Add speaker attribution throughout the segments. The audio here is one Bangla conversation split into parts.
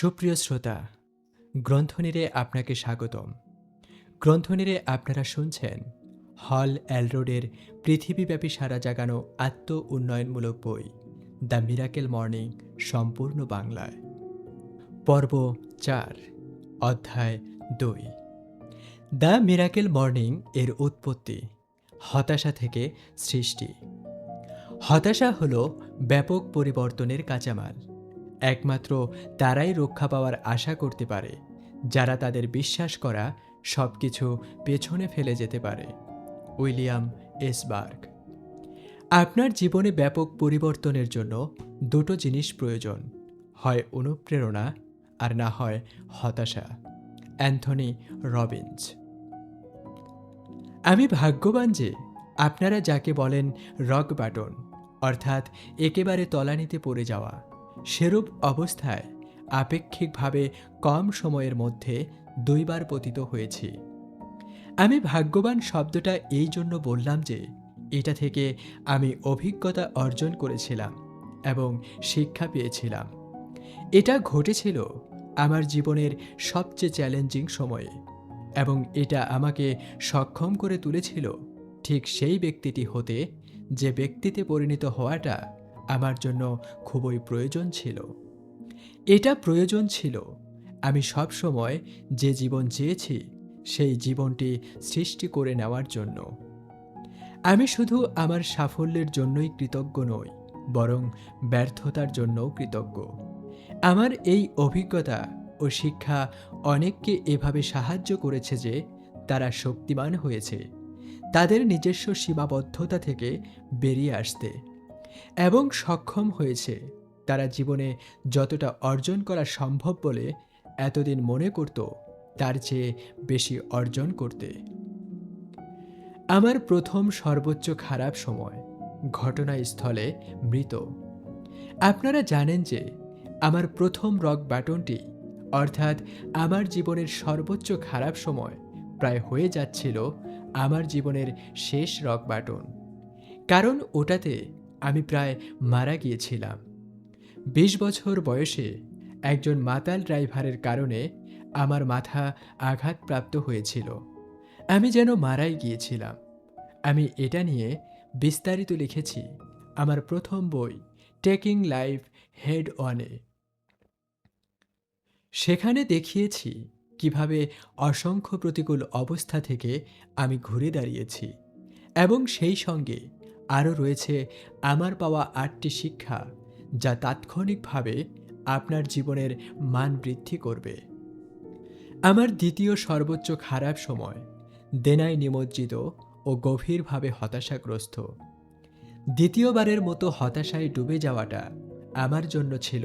Speaker 1: সুপ্রিয় শ্রোতা, গ্রন্থনিরে আপনাকে স্বাগতম। গ্রন্থনিরে আপনারা শুনছেন হল এলরোডের পৃথিবীব্যাপী সাড়া জাগানো আত্ম উন্নয়নমূলক বই দ্য মিরাকেল মর্নিং সম্পূর্ণ বাংলায়। পর্ব 4, অধ্যায় 2। দ্য মিরাকেল মর্নিং এর উৎপত্তি হতাশা থেকে সৃষ্টি। হতাশা হলো ব্যাপক পরিবর্তনের কাঁচামাল। একমাত্র তারাই রক্ষা পাওয়ার আশা করতে পারে যারা তাদের বিশ্বাস করা সবকিছু পেছনে ফেলে যেতে পারে। William S Burg. আপনার জীবনে ব্যাপক পরিবর্তনের জন্য দুটো জিনিস প্রয়োজন, হয় অনুপ্রেরণা আর না হয় হতাশা। Anthony Robbins. আমি ভাগ্যবান যে আপনারা যাকে বলেন রক বাটন, অর্থাৎ একেবারে তলানিতে পড়ে যাওয়া, সেরূপ অবস্থায় আপেক্ষিকভাবে কম সময়ের মধ্যে 2 বার পতিত হয়েছি। আমি ভাগ্যবান শব্দটা এই জন্য বললাম যে এটা থেকে আমি অভিজ্ঞতা অর্জন করেছিলাম এবং শিক্ষা পেয়েছিলাম। এটা ঘটেছিল আমার জীবনের সবচেয়ে চ্যালেঞ্জিং সময়ে এবং এটা আমাকে সক্ষম করে তুলেছিল ঠিক সেই ব্যক্তিটি হতে যে ব্যক্তিতে পরিণত হওয়াটা আমার জন্য খুবই প্রয়োজন ছিল। এটা প্রয়োজন ছিল আমি সব সময় যে জীবন চেয়েছি সেই জীবনটি সৃষ্টি করে নেওয়ার জন্য। আমি শুধু আমার সাফল্যের জন্যই কৃতজ্ঞ নই, বরং ব্যর্থতার জন্যও কৃতজ্ঞ। আমার এই অভিজ্ঞতা ও শিক্ষা অনেককে এভাবে সাহায্য করেছে যে তারা শক্তিমান হয়েছে তাদের নিজস্ব সীমাবদ্ধতা থেকে বেরিয়ে আসতে এবং সক্ষম হয়েছে তারা জীবনে যতটা অর্জন করা সম্ভব বলে এতদিন মনে করত তার চেয়ে বেশি অর্জন করতে। আমার প্রথম সর্বোচ্চ খারাপ সময় ঘটনাস্থলে মৃত। আপনারা জানেন যে আমার প্রথম রক ব্যাটনটি, অর্থাৎ আমার জীবনের সর্বোচ্চ খারাপ সময় প্রায় হয়ে যাচ্ছিল আমার জীবনের শেষ রক ব্যাটন, কারণ ওটাতে আমি প্রায় মারা গিয়েছিলাম। 20 বছর বয়সে একজন মাতাল ড্রাইভারের কারণে আমার মাথা আঘাতপ্রাপ্ত হয়েছিল। আমি যেন মারাই গিয়েছিলাম। আমি এটা নিয়ে বিস্তারিত লিখেছি আমার প্রথম বই টেকিং লাইফ হেড অনে। সেখানে দেখিয়েছি কিভাবে অসংখ্য প্রতিকূল অবস্থা থেকে আমি ঘুরে দাঁড়িয়েছি এবং সেই সঙ্গে আরও রয়েছে আমার পাওয়া 8টি শিক্ষা যা তাৎক্ষণিকভাবে আপনার জীবনের মান বৃদ্ধি করবে। আমার দ্বিতীয় সর্বোচ্চ খারাপ সময় দেনায় নিমজ্জিত ও গভীরভাবে হতাশাগ্রস্ত। দ্বিতীয়বারের মতো হতাশায় ডুবে যাওয়াটা আমার জন্য ছিল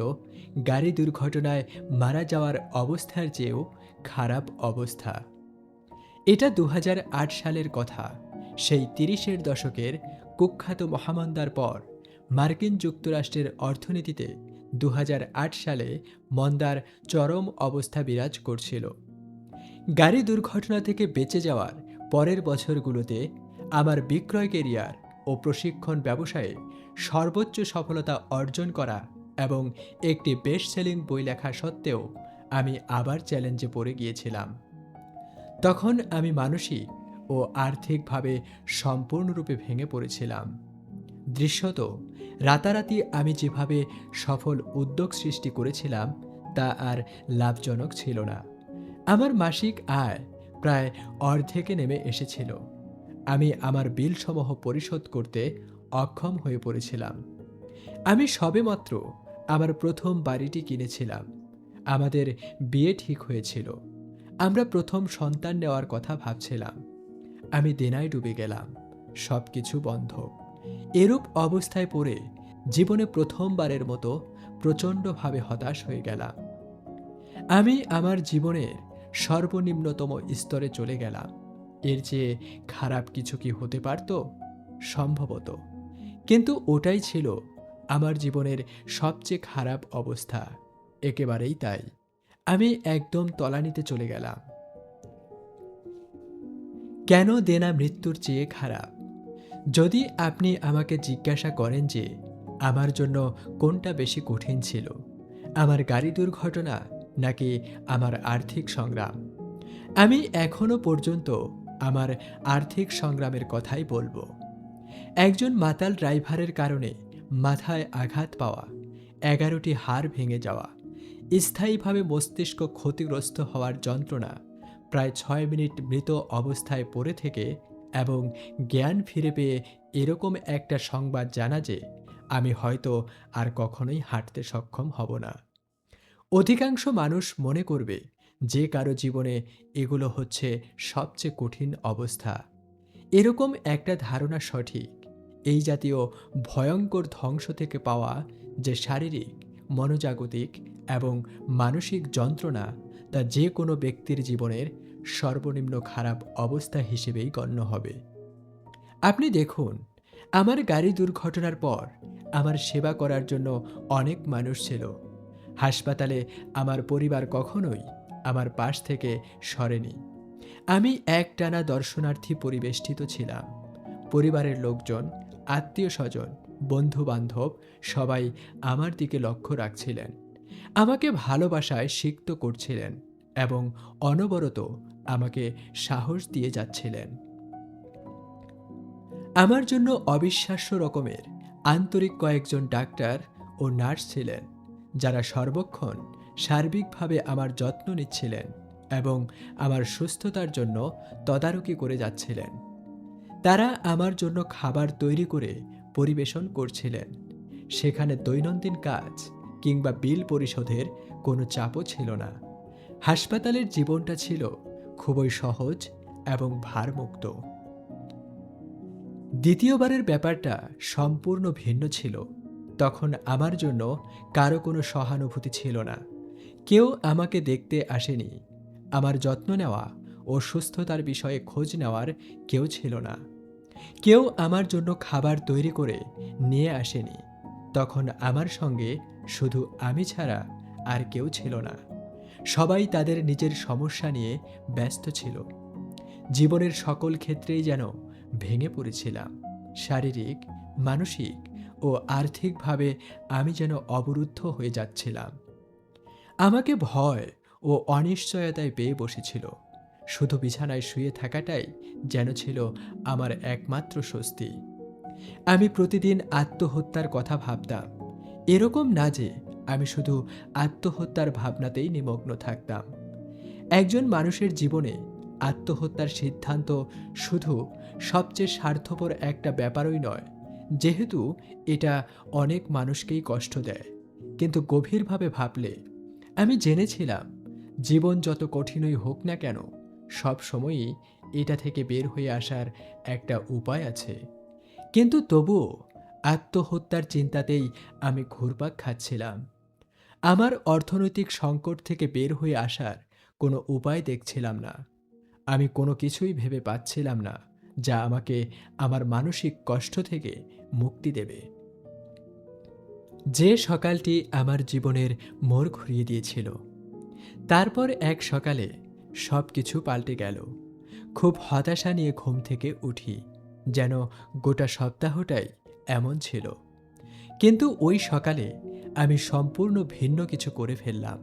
Speaker 1: গাড়ি দুর্ঘটনায় মারা যাওয়ার অবস্থার চেয়েও খারাপ অবস্থা। এটা 2008 সালের কথা। সেই 30-এর দশকের কুখ্যাত মহামন্দার পর মার্কিন যুক্তরাষ্ট্রের অর্থনীতিতে 2008 সালে মন্দার চরম অবস্থা বিরাজ করছিল। গাড়ি দুর্ঘটনা থেকে বেঁচে যাওয়ার পরের বছরগুলোতে আমার বিক্রয় কেরিয়ার ও প্রশিক্ষণ ব্যবসায়ে সর্বোচ্চ সফলতা অর্জন করা এবং একটি বেস্ট সেলিং বই লেখা সত্ত্বেও আমি আবার চ্যালেঞ্জে পড়ে গিয়েছিলাম। তখন আমি মানসিক ও আর্থিকভাবে সম্পূর্ণরূপে ভেঙে পড়েছিলাম। দৃশ্যত রাতারাতি আমি যেভাবে সফল উদ্যোগ সৃষ্টি করেছিলাম তা আর লাভজনক ছিল না। আমার মাসিক আয় প্রায় অর্ধেকে নেমে এসেছিল। আমি আমার বিলসমূহ পরিশোধ করতে অক্ষম হয়ে পড়েছিলাম। আমি সবেমাত্র আমার প্রথম বাড়িটি কিনেছিলাম। আমাদের বিয়ে ঠিক হয়েছিল। আমরা প্রথম সন্তান নেওয়ার কথা ভাবছিলাম। আমি দেনায় ডুবে গেলাম। সব কিছু বন্ধ। এরূপ অবস্থায় পড়ে জীবনে প্রথমবারের মতো প্রচণ্ডভাবে হতাশ হয়ে গেলাম। আমি আমার জীবনের সর্বনিম্নতম স্তরে চলে গেলাম। এর চেয়ে খারাপ কিছু কি হতে পারত? সম্ভবত, কিন্তু ওটাই ছিল আমার জীবনের সবচেয়ে খারাপ অবস্থা। একেবারেই তাই। আমি একদম তলানিতে চলে গেলাম। কেন দেনা মৃত্যুর চেয়ে খারাপ? যদি আপনি আমাকে জিজ্ঞাসা করেন যে আমার জন্য কোনটা বেশি কঠিন ছিল, আমার গাড়ি দুর্ঘটনা নাকি আমার আর্থিক সংগ্রাম? আমি এখনো পর্যন্ত আমার আর্থিক সংগ্রামের কথাই বলবো। একজন মাতাল ড্রাইভারের কারণে মাথায় আঘাত পাওয়া, 11টি হাড় ভেঙে যাওয়া, স্থায়ীভাবে মস্তিষ্ক ক্ষতিগ্রস্ত হওয়ার যন্ত্রণা, প্রায় 6 মিনিট মৃত অবস্থায় পড়ে থেকে এবং জ্ঞান ফিরে পেয়ে এরকম একটা সংবাদ জানা যে আমি হয়তো আর কখনোই হাঁটতে সক্ষম হব না। অধিকাংশ মানুষ মনে করবে যে কারো জীবনে এগুলো হচ্ছে সবচেয়ে কঠিন অবস্থা। এরকম একটা ধারণা সঠিক। এই জাতীয় ভয়ঙ্কর ধ্বংস থেকে পাওয়া যে শারীরিক, মনোজাগতিক এবং মানসিক যন্ত্রণা, তা যে কোনো ব্যক্তির জীবনের সর্বনিম্ন খারাপ অবস্থা হিসেবেই গণ্য হবে। আপনি দেখুন, আমার গাড়ি দুর্ঘটনার পর আমার সেবা করার জন্য অনেক মানুষ ছিল। হাসপাতালে আমার পরিবার কখনোই আমার পাশ থেকে সরেনি। আমি একটানা দর্শনার্থী পরিবেষ্টিত ছিলাম। পরিবারের লোকজন, আত্মীয়স্বজন, বন্ধু-বান্ধব সবাই আমার দিকে লক্ষ্য রাখছিলেন। আমাকে ভালোবাসায় সিক্ত করছিলেন এবং অনবরত আমাকে সাহস দিয়ে যাচ্ছিলেন। আমার জন্য অবিশ্বাস্য রকমের আন্তরিক কয়েকজন ডাক্তার ও নার্স ছিলেন, যারা সর্বক্ষণ সার্বিকভাবে আমার যত্ন নিচ্ছিলেন এবং আমার সুস্থতার জন্য তদারকি করে যাচ্ছিলেন। তারা আমার জন্য খাবার তৈরি করে পরিবেশন করছিলেন। সেখানে দৈনন্দিন কাজ কিংবা বিল পরিশোধের কোনো চাপও ছিল না। হাসপাতালের জীবনটা ছিল খুবই সহজ এবং ভারমুক্ত। দ্বিতীয়বারের ব্যাপারটা সম্পূর্ণ ভিন্ন ছিল। তখন আমার জন্য কারো কোনো সহানুভূতি ছিল না। কেউ আমাকে দেখতে আসেনি। আমার যত্ন নেওয়া ও সুস্থতার বিষয়ে খোঁজ নেওয়ার কেউ ছিল না। কেউ আমার জন্য খাবার তৈরি করে নিয়ে আসেনি। তখন আমার সঙ্গে শুধু আমি ছাড়া আর কেউ ছিল না। সবাই তাদের নিজের সমস্যা নিয়ে ব্যস্ত ছিল। জীবনের সকল ক্ষেত্রেই যেন ভেঙে পড়েছিলাম। শারীরিক, মানসিক ও আর্থিকভাবে আমি যেন অবরুদ্ধ হয়ে যাচ্ছিলাম। আমাকে ভয় ও অনিশ্চয়তায় পেয়ে বসেছিল। শুধু বিছানায় শুয়ে থাকাটাই যেন ছিল আমার একমাত্র স্বস্তি। আমি প্রতিদিন আত্মহত্যার কথা ভাবতাম। এরকম না যে আমি শুধু আত্মহত্যার ভাবনাতেই নিমগ্ন থাকতাম। একজন মানুষের জীবনে আত্মহত্যার সিদ্ধান্ত শুধু সবচেয়ে স্বার্থপর একটা ব্যাপারই নয়, যেহেতু এটা অনেক মানুষকেই কষ্ট দেয়। কিন্তু গভীরভাবে ভাবলে আমি জেনেছিলাম, জীবন যত কঠিনই হোক না কেন, সব সময়ই এটা থেকে বের হয়ে আসার একটা উপায় আছে। কিন্তু তবুও আত্মহত্যার চিন্তাতেই আমি ঘুরপাক খাচ্ছিলাম। আমার অর্থনৈতিক সংকট থেকে বের হয়ে আসার কোনো উপায় দেখছিলাম না। আমি কোনো কিছুই ভেবে পাচ্ছিলাম না যা আমাকে আমার মানসিক কষ্ট থেকে মুক্তি দেবে। যে সকালটি আমার জীবনের মোড় ঘুরিয়ে দিয়েছিল, তারপর এক সকালে সব কিছু পাল্টে গেল। খুব হতাশা নিয়ে ঘুম থেকে উঠি, যেন গোটা সপ্তাহটাই এমন ছিল। কিন্তু ওই সকালে আমি সম্পূর্ণ ভিন্ন কিছু করে ফেললাম।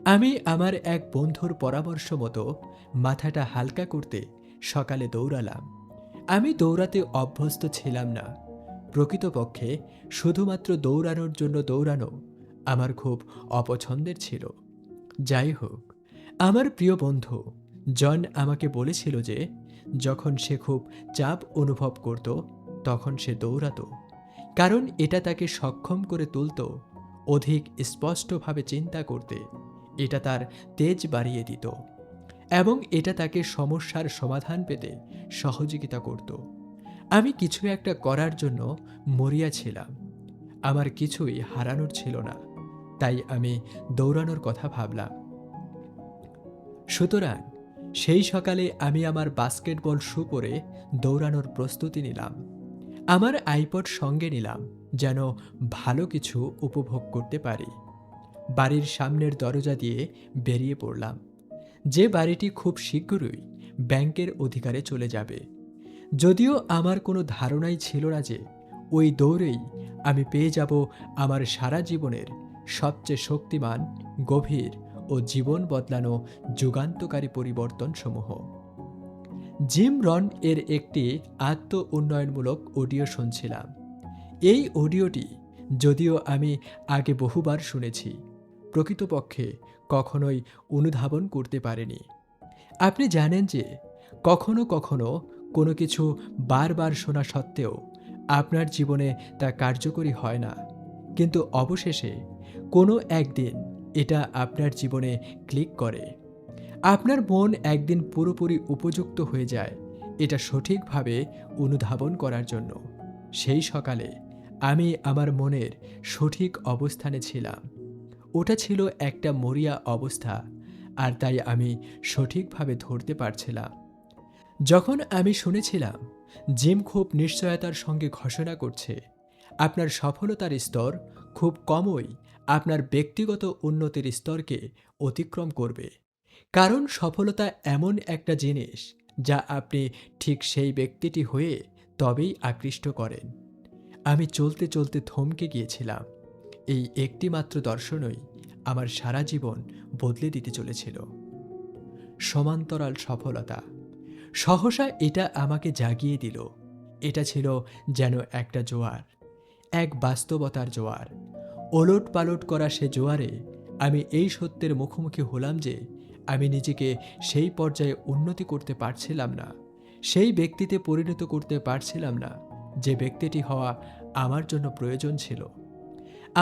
Speaker 1: আমি আমার এক বন্ধুর পরামর্শ মতো মাথাটা হালকা করতে সকালে দৌড়ালাম। আমি দৌড়াতে অভ্যস্ত ছিলাম না। প্রকৃতপক্ষে শুধুমাত্র দৌড়ানোর জন্য দৌড়ানো আমার খুব অপছন্দের ছিল। যাই হোক, আমার প্রিয় বন্ধু জন আমাকে বলেছিল যে যখন সে খুব চাপ অনুভব করত তখন সে দৌড়াতো, কারণ এটা তাকে সক্ষম করে তুলত অধিক স্পষ্টভাবে চিন্তা করতে। এটা তার তেজ বাড়িয়ে দিত এবং এটা তাকে সমস্যার সমাধান পেতে সহযোগিতা করত। আমি কিছু একটা করার জন্য মরিয়া ছিলাম। আমার কিছুই হারানোর ছিল না, তাই আমি দৌড়ানোর কথা ভাবলাম। সুতরাং সেই সকালে আমি আমার বাস্কেটবল শু পরে দৌড়ানোর প্রস্তুতি নিলাম। আমার আইপড সঙ্গে নিলাম, যেন ভালো কিছু উপভোগ করতে পারি। বাড়ির সামনের দরজা দিয়ে বেরিয়ে পড়লাম, যে বাড়িটি খুব শীঘ্রই ব্যাংকের অধিকারে চলে যাবে। যদিও আমার কোনো ধারণাই ছিল না যে ওই দৌড়েই আমি পেয়ে যাব আমার সারা জীবনের সবচেয়ে শক্তিমান, গভীর ও ও জীবন বদলানো যুগান্তকারী পরিবর্তনসমূহ। জিম রন এর একটি আত্ম উন্নয়নমূলক অডিও শুনছিলাম। এই অডিওটি যদিও আমি আগে বহুবার শুনেছি, প্রকৃতপক্ষে কখনোই অনুধাবন করতে পারিনি। আপনি জানেন যে কখনো কখনো কোনো কিছু বারবার শোনা সত্ত্বেও আপনার জীবনে তা কার্যকরী হয় না, কিন্তু অবশেষে কোনো একদিন এটা আপনার জীবনে ক্লিক করে। আপনার মন একদিন পুরোপুরি উপযুক্ত হয়ে যায় এটা সঠিকভাবে অনুধাবন করার জন্য। সেই সকালে আমি আমার মনের সঠিক অবস্থানে ছিলাম। ওটা ছিল একটা মরিয়া অবস্থা, আর তাই আমি সঠিকভাবে ধরতে পারছিলাম। যখন আমি শুনেছিলাম জিম খুব নিশ্চয়তার সঙ্গে ঘোষণা করছে আপনার সফলতার স্তর খুব কমই আপনার ব্যক্তিগত উন্নতির স্তরকে অতিক্রম করবে, কারণ সফলতা এমন একটা জিনিস যা আপনি ঠিক সেই ব্যক্তিটি হয়ে তবেই আকৃষ্ট করেন। আমি চলতে চলতে থমকে গিয়েছিলাম। এই একটি মাত্র দর্শনই আমার সারা জীবন বদলে দিতে চলেছিল। সমান্তরাল সফলতা। সহসা এটা আমাকে জাগিয়ে দিল। এটা ছিল যেন একটা জোয়ার, এক বাস্তবতার জোয়ার। ওলট পালট করা সে জোয়ারে আমি এই সত্যের মুখোমুখি হলাম যে আমি নিজেকে সেই পর্যায়ে উন্নতি করতে পারছিলাম না, সেই ব্যক্তিতে পরিণত করতে পারছিলাম না যে ব্যক্তিটি হওয়া আমার জন্য প্রয়োজন ছিল।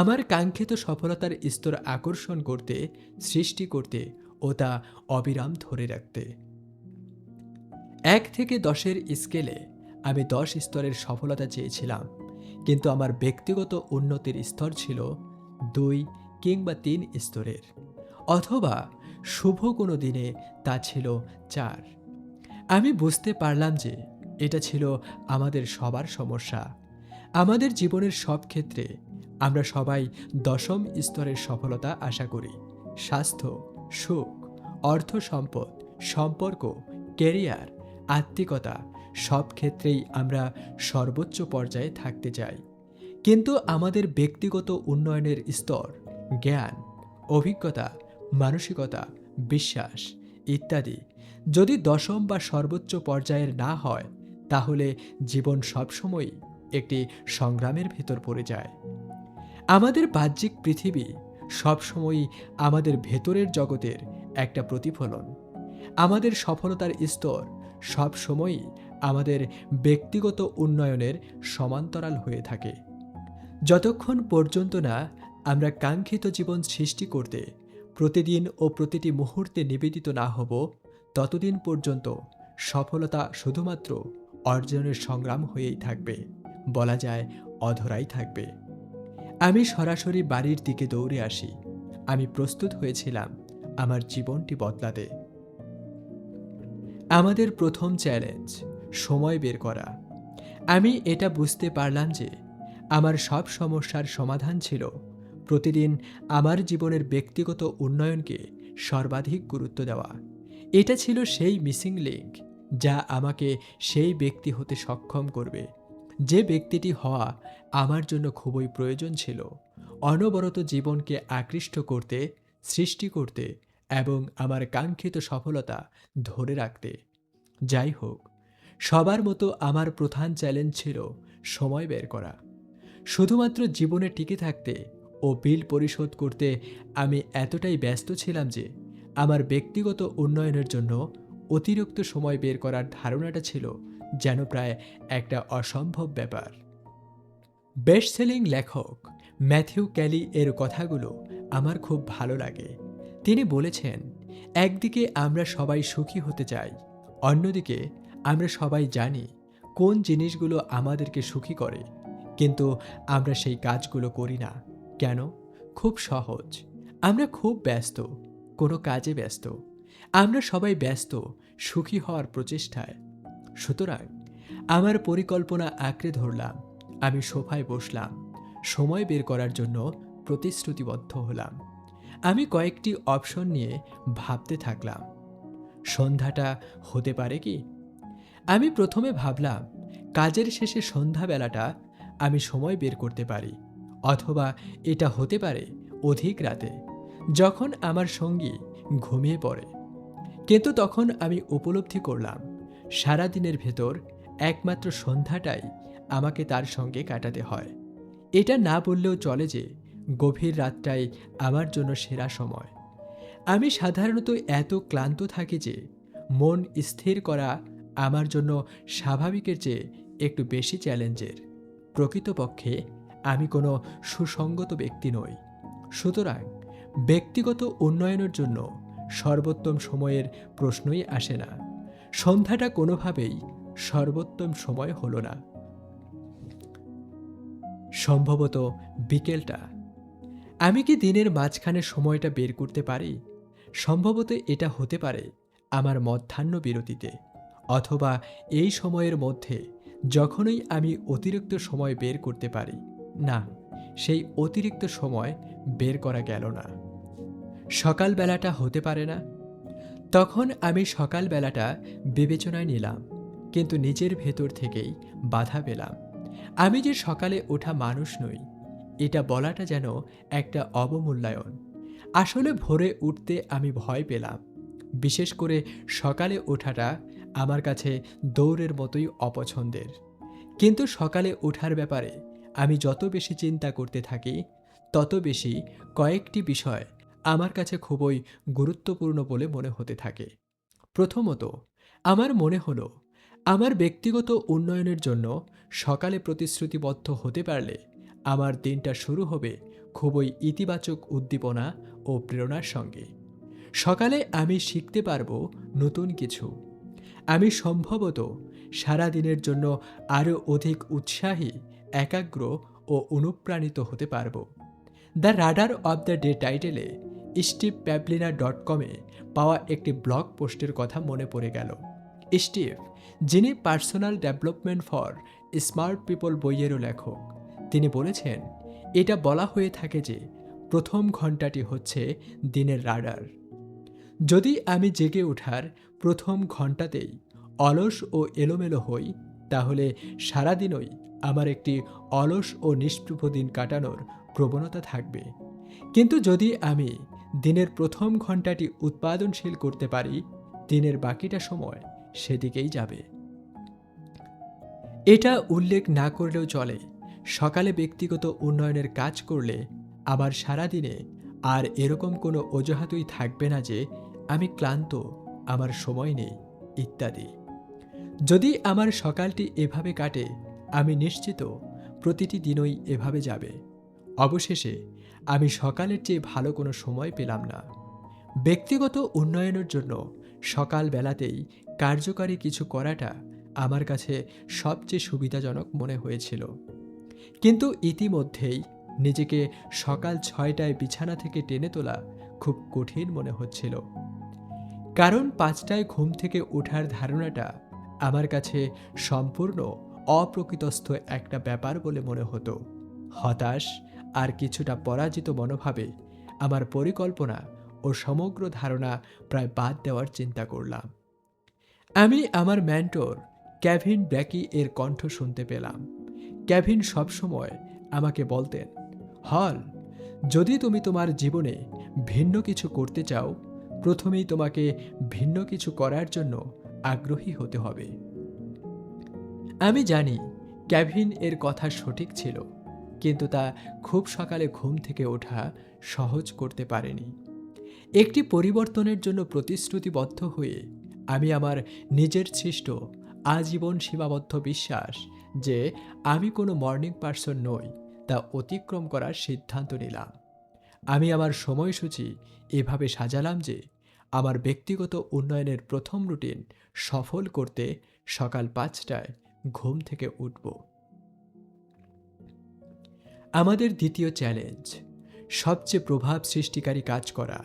Speaker 1: আমার কাঙ্ক্ষিত সফলতার স্তর আকর্ষণ করতে, সৃষ্টি করতে ও তা অবিরাম ধরে রাখতে। 1 থেকে 10-এর স্কেলে আমি 10 স্তরের সফলতা চেয়েছিলাম, কিন্তু আমার ব্যক্তিগত উন্নতির স্তর ছিল 2 কিংবা 3 স্তরের, অথবা শুভ কোনো দিনে তা ছিল 4। আমি বুঝতে পারলাম যে এটা ছিল আমাদের সবার সমস্যা। আমাদের জীবনের সব ক্ষেত্রে আমরা সবাই 10ম স্তরের সফলতা আশা করি। স্বাস্থ্য, সুখ, অর্থ সম্পদ, সম্পর্ক, ক্যারিয়ার, আত্মিকতা সব ক্ষেত্রেই আমরা সর্বোচ্চ পর্যায়ে থাকতে চাই। কিন্তু আমাদের ব্যক্তিগত উন্নয়নের স্তর, জ্ঞান, অভিজ্ঞতা, মানসিকতা, বিশ্বাস ইত্যাদি যদি 10ম বা সর্বোচ্চ পর্যায়ের না হয়, তাহলে জীবন সবসময়ই একটি সংগ্রামের ভেতর পড়ে যায়। আমাদের বাহ্যিক পৃথিবী সবসময়ই আমাদের ভেতরের জগতের একটা প্রতিফলন। আমাদের সফলতার স্তর সবসময়ই আমাদের ব্যক্তিগত উন্নয়নের সমান্তরাল হয়ে থাকে। যতক্ষণ পর্যন্ত না আমরা কাঙ্ক্ষিত জীবন সৃষ্টি করতে প্রতিদিন ও প্রতিটি মুহূর্তে নিবেদিত না হব, ততদিন পর্যন্ত সফলতা শুধুমাত্র অর্জনের সংগ্রাম হয়েই থাকবে, বলা যায় অধরাই থাকবে। আমি সরাসরি বাড়ির দিকে দৌড়ে আসি। আমি প্রস্তুত হয়েছিলাম আমার জীবনটি বদলাতে। আমাদের প্রথম চ্যালেঞ্জ সময় বের করা। আমি এটা বুঝতে পারলাম যে আমার সব সমস্যার সমাধান ছিল প্রতিদিন আমার জীবনের ব্যক্তিগত উন্নয়নকে সর্বাধিক গুরুত্ব দেওয়া। এটা ছিল সেই মিসিং লিঙ্ক যা আমাকে সেই ব্যক্তি হতে সক্ষম করবে যে ব্যক্তিটি হওয়া আমার জন্য খুবই প্রয়োজন ছিল, অনবরত জীবনকে আকৃষ্ট করতে, সৃষ্টি করতে এবং আমার কাঙ্ক্ষিত সফলতা ধরে রাখতে। যাই হোক, সবার মতো আমার প্রধান চ্যালেঞ্জ ছিল সময় বের করা। শুধুমাত্র জীবনে টিকে থাকতে ও বিল পরিশোধ করতে আমি এতটাই ব্যস্ত ছিলাম যে আমার ব্যক্তিগত উন্নয়নের জন্য অতিরিক্ত সময় বের করার ধারণাটা ছিল যেন প্রায় একটা অসম্ভব ব্যাপার। বেস্টসেলিং লেখক ম্যাথিউ ক্যালি এর কথাগুলো আমার খুব ভালো লাগে। তিনি বলেছেন, একদিকে আমরা সবাই সুখী হতে চাই, অন্যদিকে আমরা সবাই জানি কোন জিনিসগুলো আমাদেরকে সুখী করে, কিন্তু আমরা সেই কাজগুলো করি না। কেন? খুব সহজ, আমরা খুব ব্যস্ত, কোনো কাজে ব্যস্ত। আমরা সবাই ব্যস্ত সুখী হওয়ার প্রচেষ্টায়। সুতরাং আমার পরিকল্পনা আঁকড়ে ধরলাম। আমি সোফায় বসলাম, সময় বের করার জন্য প্রতিশ্রুতিবদ্ধ হলাম। আমি কয়েকটি অপশন নিয়ে ভাবতে থাকলাম। সন্ধ্যাটা হতে পারে কি? আমি প্রথমে ভাবলাম কাজের শেষে সন্ধ্যাবেলাটা আমি সময় বের করতে পারি, অথবা এটা হতে পারে অধিক রাতে, যখন আমার সঙ্গী ঘুমিয়ে পড়ে। কিন্তু তখন আমি উপলব্ধি করলাম সারা দিনের ভেতর একমাত্র সন্ধ্যাটাই আমাকে তার সঙ্গে কাটাতে হয়। এটা না বললেও চলে যে গভীর রাতটাই আমার জন্য সেরা সময়। আমি সাধারণত এত ক্লান্ত থাকি যে মন স্থির করা আমার জন্য স্বাভাবিকের চেয়ে একটু বেশি চ্যালেঞ্জের। প্রকৃতপক্ষে আমি কোনো সুসঙ্গত ব্যক্তি নই। সুতরাং ব্যক্তিগত উন্নয়নের জন্য সর্বোত্তম সময়ের প্রশ্নই আসে না। সন্ধ্যাটা কোনোভাবেই সর্বোত্তম সময় হলো না। সম্ভবত বিকেলটা। আমি কি দিনের মাঝখানে সময়টা বের করতে পারি? সম্ভবত এটা হতে পারে আমার মধ্যাহ্ন বিরতিতে, অথবা এই সময়ের মধ্যে যখনই আমি অতিরিক্ত সময় বের করতে পারি। না, সেই অতিরিক্ত সময় বের করা গেল না। সকালবেলাটা হতে পারে না? তখন আমি সকালবেলাটা বিবেচনায় নিলাম, কিন্তু নিজের ভেতর থেকেই বাধা পেলাম। আমি যে সকালে ওঠা মানুষ নই, এটা বলাটা যেন একটা অবমূল্যায়ন। আসলে ভোরে উঠতে আমি ভয় পেলাম। বিশেষ করে সকালে ওঠাটা আমার কাছে দৌড়ের মতোই অপছন্দের। কিন্তু সকালে ওঠার ব্যাপারে আমি যত বেশি চিন্তা করতে থাকি, তত বেশি কয়েকটি বিষয় আমার কাছে খুবই গুরুত্বপূর্ণ বলে মনে হতে থাকে। প্রথমত, আমার মনে হলো আমার ব্যক্তিগত উন্নয়নের জন্য সকালে প্রতিশ্রুতিবদ্ধ হতে পারলে আমার দিনটা শুরু হবে খুবই ইতিবাচক উদ্দীপনা ও প্রেরণার সঙ্গে। সকালে আমি শিখতে পারবো নতুন কিছু। আমি সম্ভবত সারা দিনের জন্য আরও অধিক উৎসাহী, একাগ্র ও অনুপ্রাণিত হতে পারবো। The radar of the day টাইটেলে stevepavlina.com-এ পাওয়া একটি ব্লগ পোস্টের কথা মনে পড়ে গেল। স্টিভ, যিনি personal development for smart people বইয়েরও লেখক, তিনি বলেছেন, এটা বলা হয়ে থাকে যে প্রথম ঘন্টাটি হচ্ছে দিনের রাডার। যদি আমি জেগে ওঠার প্রথম ঘন্টাতেই অলস ও এলোমেলো হই, তাহলে সারাদিনই আমার একটি অলস ও নিষ্প্রভ দিন কাটানোর প্রবণতা থাকবে। কিন্তু যদি আমি দিনের প্রথম ঘন্টাটি উৎপাদনশীল করতে পারি, দিনের বাকিটা সময় সেদিকেই যাবে। এটা উল্লেখ না করলেও চলে, সকালে ব্যক্তিগত উন্নয়নের কাজ করলে আমার সারাদিনে আর এরকম কোনো অজুহাতই থাকবে না যে আমি ক্লান্ত, আমার সময় নেই ইত্যাদি। যদি আমার সকালটি এভাবে কাটে, আমি নিশ্চিত প্রতিটি দিনই এভাবে যাবে। অবশেষে আমি সকালের চেয়ে ভালো কোনো সময় পেলাম না। ব্যক্তিগত উন্নয়নের জন্য সকালবেলাতেই কার্যকারী কিছু করাটা আমার কাছে সবচেয়ে সুবিধাজনক মনে হয়েছিল। কিন্তু ইতিমধ্যেই নিজেকে সকাল 6টায় বিছানা থেকে টেনে তোলা খুব কঠিন মনে হচ্ছিল। কারণ 5টায় ঘুম থেকে ওঠার ধারণাটা আমার কাছে সম্পূর্ণ অপ্রকৃতস্থ একটা ব্যাপার বলে মনে হতো। হতাশ আর কিছুটা পরাজিত মনোভাবে আমার পরিকল্পনা ও সমগ্র ধারণা প্রায় বাদ দেওয়ার চিন্তা করলাম। আমি আমার মেন্টর কেভিন ব্র্যাকি এর কণ্ঠ শুনতে পেলাম। কেভিন সবসময় আমাকে বলতেন, হল, যদি তুমি তোমার জীবনে ভিন্ন কিছু করতে চাও, প্রথমেই তোমাকে ভিন্ন কিছু করার জন্য আগ্রহী হতে হবে। আমি জানি কেভিন এর কথা সঠিক ছিল, কিন্তু তা খুব সকালে ঘুম থেকে ওঠা সহজ করতে পারেনি। একটি পরিবর্তনের জন্য প্রতিশ্রুতিবদ্ধ হয়ে আমি আমার নিজের সৃষ্ট আজীবন সীমাবদ্ধ বিশ্বাস যে আমি কোনো মর্নিং পার্সন নই, তা অতিক্রম করার সিদ্ধান্ত নিলাম। আমি আমার সময়সূচি এভাবে সাজালাম যে আমার ব্যক্তিগত উন্নয়নের প্রথম রুটিন সফল করতে সকাল 5টায় ঘুম থেকে উঠব। আমাদের দ্বিতীয় চ্যালেঞ্জ, সবচেয়ে প্রভাব সৃষ্টিকারী কাজ করা।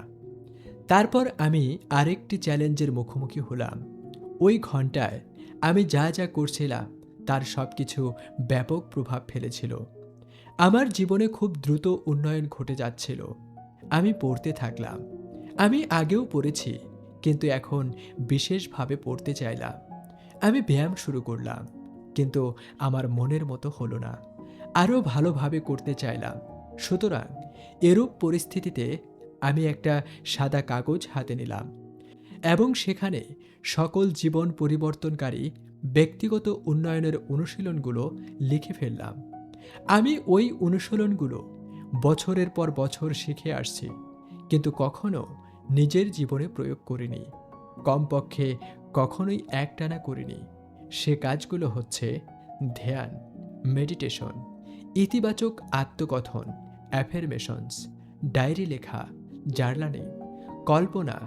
Speaker 1: তারপর আমি আরেকটি চ্যালেঞ্জের মুখোমুখি হলাম। ওই ঘন্টায় আমি যা যা করছিলাম তার সব কিছু ব্যাপক প্রভাব ফেলেছিল। আমার জীবনে খুব দ্রুত উন্নয়ন ঘটে যাচ্ছিল। আমি পড়তে থাকলাম। আমি আগেও পড়েছি, কিন্তু এখন বিশেষভাবে পড়তে চাইলাম। আমি ব্যায়াম শুরু করলাম, কিন্তু আমার মনের মতো হলো না। আরও ভালোভাবে করতে চাইলাম। সুতরাং এরূপ পরিস্থিতিতে আমি একটা সাদা কাগজ হাতে নিলাম এবং সেখানে সকল জীবন পরিবর্তনকারী ব্যক্তিগত উন্নয়নের অনুশীলনগুলো লিখে ফেললাম। আমি ওই অনুশীলনগুলো বছরের পর বছর শিখে আসছি, কিন্তু কখনো নিজের জীবনে প্রয়োগ করিনি। কমপক্ষে কখনোই একটানা করিনি। সে কাজগুলো হচ্ছে ধ্যান, মেডিটেশন, ইতিবাচক আত্মকথন, অ্যাফার্মেশনস, ডায়েরি লেখা, জার্নালিং, কল্পনা,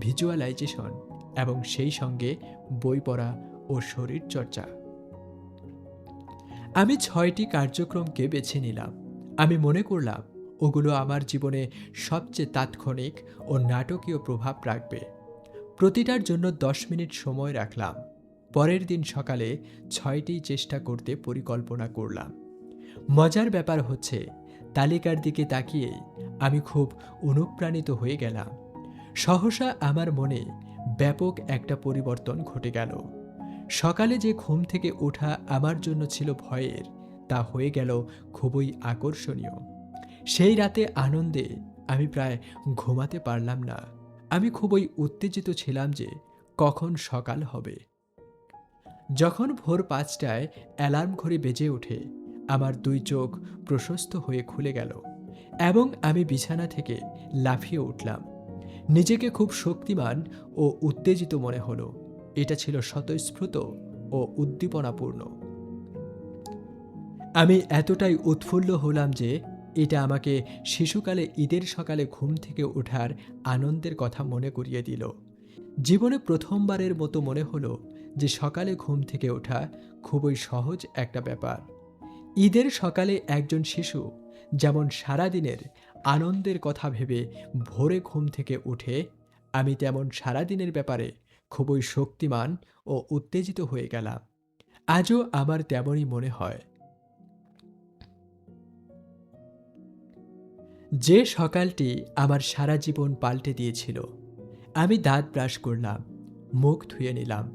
Speaker 1: ভিজুয়ালাইজেশন এবং সেই সঙ্গে বই পড়া ও শরীরচর্চা। আমি ৬টি কার্যক্রমকে বেছে নিলাম। আমি মনে করলাম ওগুলো আমার জীবনে সবচেয়ে তাৎক্ষণিক ও নাটকীয় প্রভাব রাখবে। প্রতিটার জন্য ১০ মিনিট সময় রাখলাম। পরের দিন সকালে ৬টি চেষ্টা করতে পরিকল্পনা করলাম। মজার ব্যাপার হচ্ছে, তালিকার দিকে তাকিয়েই আমি খুব অনুপ্রাণিত হয়ে গেলাম। সহসা আমার মনে ব্যাপক একটা পরিবর্তন ঘটে গেল। সকালে যে ঘুম থেকে ওঠা আমার জন্য ছিল ভয়ের, তা হয়ে গেল খুবই আকর্ষণীয়। সেই রাতে আনন্দে আমি প্রায় ঘুমাতে পারলাম না। আমি খুবই উত্তেজিত ছিলাম যে কখন সকাল হবে। যখন ভোর ৫টায় অ্যালার্ম ঘড়ি বেজে ওঠে, আমার ২ চোখ প্রশস্ত হয়ে খুলে গেল এবং আমি বিছানা থেকে লাফিয়ে উঠলাম। নিজেকে খুব শক্তিমান ও উত্তেজিত মনে হলো। এটা ছিল স্বতঃস্ফূর্ত ও উদ্দীপনাপূর্ণ। আমি এতটাই উৎফুল্ল হলাম যে এটা আমাকে শিশুকালে ঈদের সকালে ঘুম থেকে ওঠার আনন্দের কথা মনে করিয়ে দিল। জীবনে প্রথমবারের মতো মনে হলো যে সকালে ঘুম থেকে ওঠা খুবই সহজ একটা ব্যাপার। ঈদের সকালে একজন শিশু যেমন সারাদিনের আনন্দের কথা ভেবে ভোরে ঘুম থেকে উঠে, আমি তেমন সারাদিনের ব্যাপারে খুবই শক্তিমান ও উত্তেজিত হয়ে গেলাম। আজও আমার তেমনই মনে হয়। যে সকালটি আমার সারা জীবন পাল্টে দিয়েছিল। আমি দাঁত ব্রাশ করলাম, মুখ ধুয়ে নিলাম,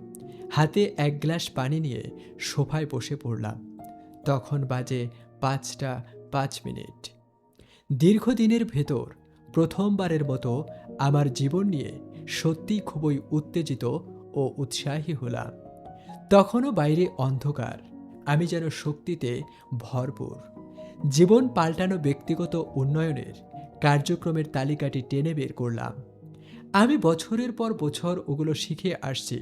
Speaker 1: হাতে ১ গ্লাস পানি নিয়ে সোফায় বসে পড়লাম। তখন বাজে ৫টা ৫ মিনিট। দীর্ঘদিনের ভেতর প্রথমবারের মতো আমার জীবন নিয়ে সত্যিই খুবই উত্তেজিত ও উৎসাহী হলাম। তখনও বাইরে অন্ধকার, আমি যেন শক্তিতে ভরপুর। জীবন পাল্টানো ব্যক্তিগত উন্নয়নের কার্যক্রমের তালিকাটি টেনে বের করলাম। আমি বছরের পর বছর ওগুলো শিখে আসছি,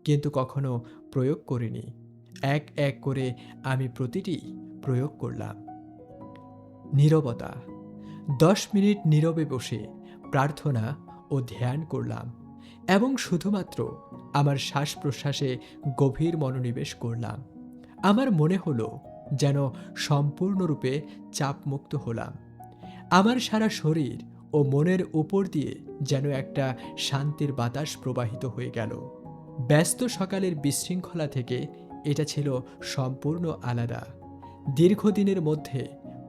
Speaker 1: কিন্তু কখনো প্রয়োগ করিনি। এক এক করে আমি প্রতিটি প্রয়োগ করলাম। নীরবতা। ১০ মিনিট নীরবে বসে প্রার্থনা ও ধ্যান করলাম এবং শুধুমাত্র আমার শ্বাস প্রশ্বাসে গভীর মনোনিবেশ করলাম। আমার মনে হলো যেন সম্পূর্ণরূপে চাপমুক্ত হলাম। আমার সারা শরীর ও মনের উপর দিয়ে যেন একটা শান্তির বাতাস প্রবাহিত হয়ে গেল। ব্যস্ত সকালের বিশৃঙ্খলা থেকে এটা ছিল সম্পূর্ণ আলাদা। দীর্ঘদিনের মধ্যে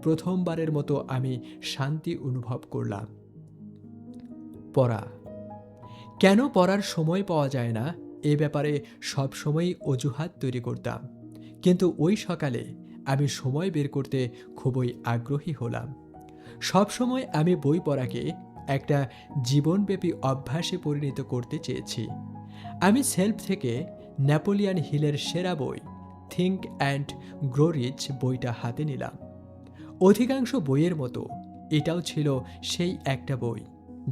Speaker 1: প্রথমবারের মতো আমি শান্তি অনুভব করলাম। পড়া। কেন পড়ার সময় পাওয়া যায় না, এ ব্যাপারে সবসময়ই অজুহাত তৈরি করতাম, কিন্তু ওই সকালে আমি সময় বের করতে খুবই আগ্রহী হলাম। সবসময় আমি বই পড়াকে একটা জীবনব্যাপী অভ্যাসে পরিণত করতে চেয়েছি। আমি সেলফ থেকে নেপোলিয়ান হিলের সেরা বই থিঙ্ক অ্যান্ড গ্রো রিচ বইটা হাতে নিলাম। অধিকাংশ বইয়ের মতো এটাও ছিল সেই একটা বই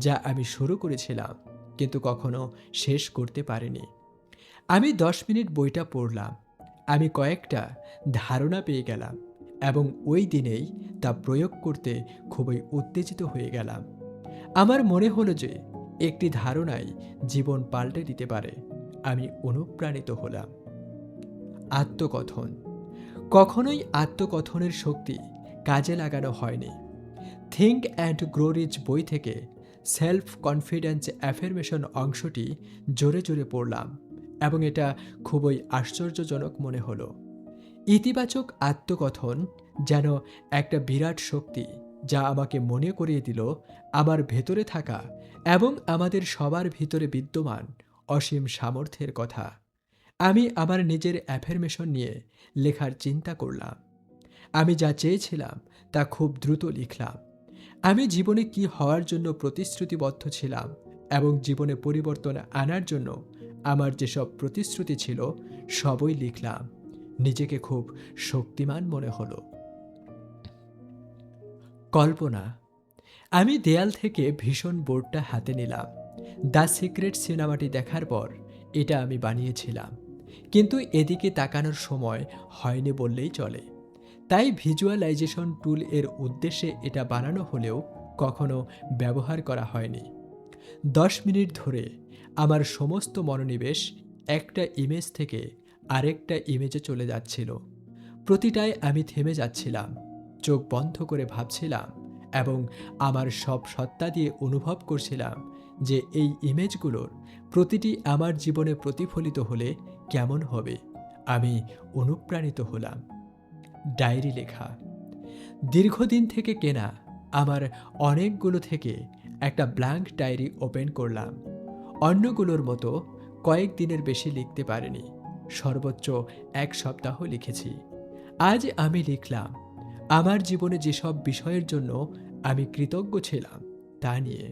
Speaker 1: যা আমি শুরু করেছিলাম কিন্তু কখনো শেষ করতে পারিনি। আমি ১০ মিনিট বইটা পড়লাম। আমি কয়েকটা ধারণা পেয়ে গেলাম এবং ওই দিনেই তা প্রয়োগ করতে খুবই উত্তেজিত হয়ে গেলাম। আমার মনে হলো যে একটি ধারণাই জীবন পাল্টে দিতে পারে। আমি অনুপ্রাণিত হলাম। আত্মকথন। কখনোই আত্মকথনের শক্তি কাজে লাগানো হয়নি। থিঙ্ক অ্যান্ড গ্রো রিচ বই থেকে সেলফ কনফিডেন্স অ্যাফার্মেশন অংশটি জোরে জোরে পড়লাম এবং এটা খুবই আশ্চর্যজনক মনে হলো। ইতিবাচক আত্মকথন যেন একটা বিরাট শক্তি, যা আমাকে মনে করিয়ে দিল আমার ভেতরে থাকা এবং আমাদের সবার ভিতরে বিদ্যমান অসীম সামর্থ্যের কথা। আমি আমার নিজের অ্যাফার্মেশন নিয়ে লেখার চিন্তা করলাম। আমি যা চেয়েছিলাম তা খুব দ্রুত লিখলাম। আমি জীবনে কি হওয়ার জন্য প্রতিশ্রুতিবদ্ধ ছিলাম এবং জীবনে পরিবর্তন আনার জন্য আমার যেসব প্রতিশ্রুতি ছিল সবই লিখলাম। নিজেকে খুব শক্তিমান মনে হলো। কল্পনা। আমি দেয়াল থেকে ভীষণ বোর্ডটা হাতে নিলাম। দ্য সিক্রেট সিনেমাটি দেখার পর এটা আমি বানিয়েছিলাম, কিন্তু এদিকে তাকানোর সময় হয়নি বললেই চলে। তাই ভিজুয়ালাইজেশন টুল এর উদ্দেশ্যে এটা বানানো হলেও কখনো ব্যবহার করা হয়নি। 10 মিনিট ধরে আমার সমস্ত মনোনিবেশ একটা ইমেজ থেকে আরেকটা ইমেজে চলে যাচ্ছিল। প্রতিটায় আমি থেমে যাচ্ছিলাম, চোখ বন্ধ করে ভাবছিলাম এবং আমার সব সত্তা দিয়ে অনুভব করছিলাম যে এই ইমেজগুলোর প্রতিটি আমার জীবনে প্রতিফলিত হলে কেমন হবে। আমি অনুপ্রাণিত হলাম। ডায়েরি লেখা। দীর্ঘদিন থেকে কেনা আমার অনেকগুলো থেকে একটা ব্ল্যাঙ্ক ডায়েরি ওপেন করলাম। অন্যগুলোর মতো কয়েকদিনের বেশি লিখতে পারিনি, সর্বোচ্চ 1 সপ্তাহ লিখেছি। আজ আমি লিখলাম আমার জীবনে যেসব বিষয়ের জন্য আমি কৃতজ্ঞ ছিলাম তা নিয়ে।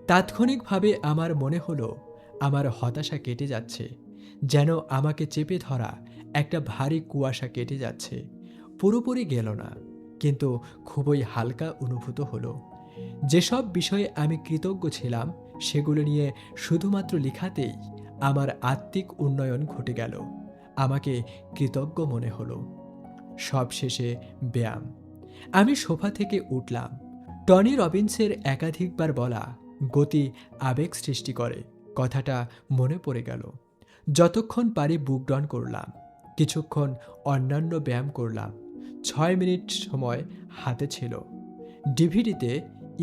Speaker 1: তাৎক্ষণিকভাবে আমার মনে হলো আমার হতাশা কেটে যাচ্ছে, যেন আমাকে চেপে ধরা একটা ভারী কুয়াশা কেটে যাচ্ছে। পুরোপুরি গেল না, কিন্তু খুবই হালকা অনুভূত হলো। যেসব বিষয়ে আমি কৃতজ্ঞ ছিলাম সেগুলো নিয়ে শুধুমাত্র লেখাতেই আমার আত্মিক উন্নয়ন ঘটে গেল। আমাকে কৃতজ্ঞ মনে হলো। সবশেষে ব্যায়াম। আমি সোফা থেকে উঠলাম। টনি রবিন্সের একাধিকবার বলা গতি আবেগ সৃষ্টি করে কথাটা মনে পড়ে গেল। যতক্ষণ পারি বুক ডাউন করলাম, কিছুক্ষণ অন্যান্য ব্যায়াম করলাম। 6 মিনিট সময় হাতে ছিল। ডিভিডিতে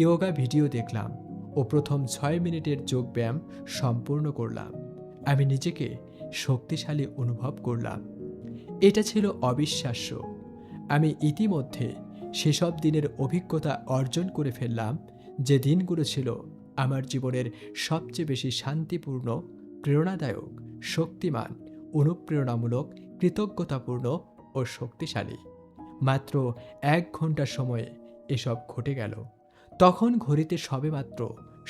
Speaker 1: ইয়োগা ভিডিও দেখলাম ও প্রথম 6 মিনিটের যোগ ব্যায়াম সম্পূর্ণ করলাম। আমি নিজেকে শক্তিশালী অনুভব করলাম। এটা ছিল অবিশ্বাস্য। আমি ইতিমধ্যে সেসব দিনের অভিজ্ঞতা অর্জন করে ফেললাম যে দিনগুলো ছিল আমার জীবনের সবচেয়ে বেশি শান্তিপূর্ণ, প্রেরণাদায়ক, শক্তিমান, অনুপ্রেরণামূলক, কৃতজ্ঞতাপূর্ণ ও শক্তিশালী। মাত্র 1 ঘন্টা সময়ে এসব ঘটে গেল। তখন ঘড়িতে সবেমাত্র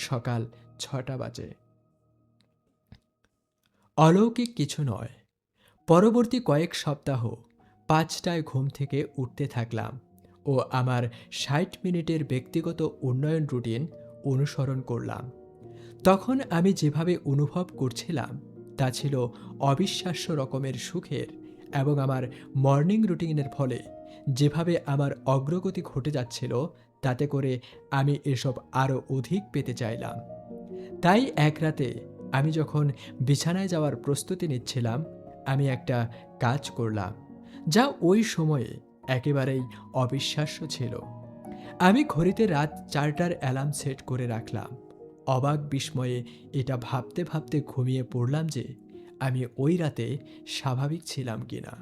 Speaker 1: সকাল 6টা বাজে। অলৌকিক কিছু নয়। পরবর্তী কয়েক সপ্তাহ 5টায় ঘুম থেকে উঠতে থাকলাম ও আমার 60 মিনিটের ব্যক্তিগত উন্নয়ন রুটিন অনুসরণ করলাম। তখন আমি যেভাবে অনুভব করছিলাম তা ছিল অবিশ্বাস্য রকমের সুখের, এবং আমার মর্নিং রুটিনের ফলে যেভাবে আমার অগ্রগতি ঘটে যাচ্ছিল তাতে করে আমি এসব আরও অধিক পেতে চাইলাম। তাই এক রাতে আমি যখন বিছানায় যাওয়ার প্রস্তুতি নিচ্ছিলাম, আমি একটা কাজ করলাম যা ওই সময়ে একেবারেই অবিশ্বাস্য ছিল। আমি ঘড়িতে রাত 4টার অ্যালার্ম সেট করে রাখলাম। অবাক বিস্ময়ে এটা ভাবতে ভাবতে ঘুমিয়ে পড়লাম যে আমি ওই রাতে স্বাভাবিক ছিলাম কিনা।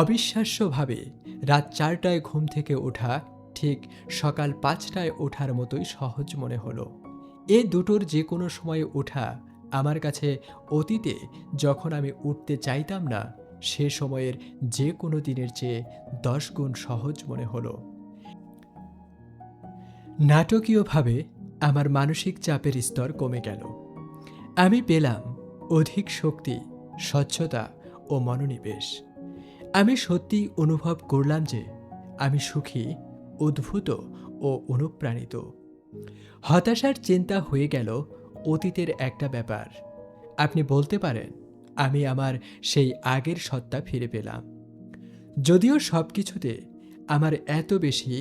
Speaker 1: অবিশ্বাস্যভাবে রাত 4টায় ঘুম থেকে ওঠা ঠিক সকাল 5টায় ওঠার মতোই সহজ মনে হলো। এ দুটোর যে কোনো সময়ে ওঠা আমার কাছে অতীতে যখন আমি উঠতে চাইতাম না সে সময়ের যে কোনো দিনের চেয়ে 10 গুণ সহজ মনে হলো। নাটকীয়ভাবে আমার মানসিক চাপের স্তর কমে গেল। আমি পেলাম অধিক শক্তি, স্বচ্ছতা ও মনোনিবেশ। আমি সত্যিই অনুভব করলাম যে আমি সুখী, উদ্ভূত ও অনুপ্রাণিত। হতাশার চিন্তা হয়ে গেল অতীতের একটা ব্যাপার। আপনি বলতে পারেন আমি আমার সেই আগের সত্তা ফিরে পেলাম। যদিও সব কিছুতে আমার এত বেশি